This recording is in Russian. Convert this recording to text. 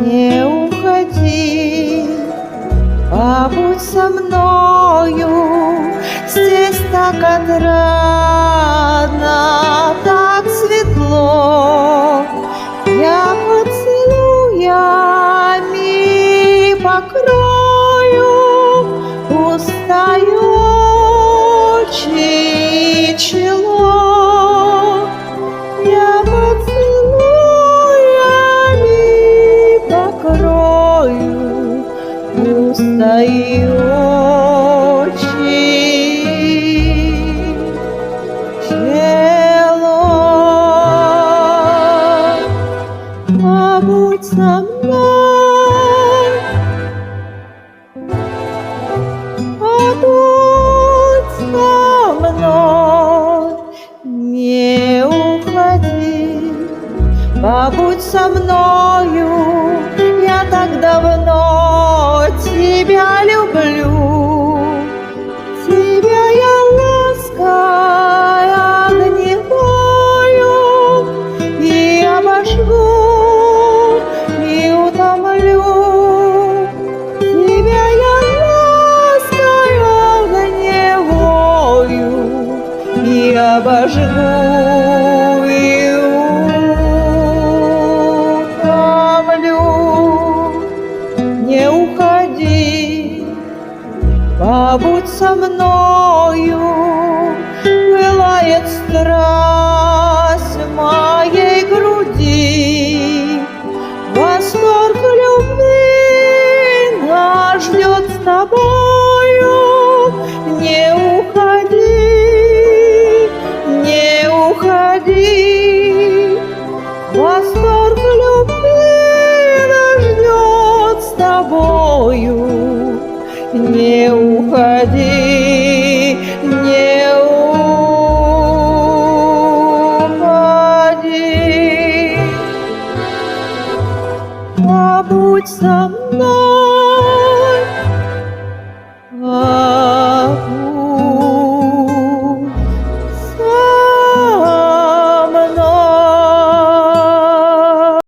Не уходи, побудь со мною. Здесь так отрадно, так светло. Я поцелуями покрою устающее чело. Я поцелуями покрою устающее чело. Побудь со мной, побудь со мной, не уходи, побудь со мною. Я так давно тебя люблю, тебя я лаской огневою и обожгу, и утомлю. Тебя я лаской огневою и обожгу, и утомлю. Не уходи, побудь со мною. Пылает страсть в моей груди, восторг любви нас ждет с тобой.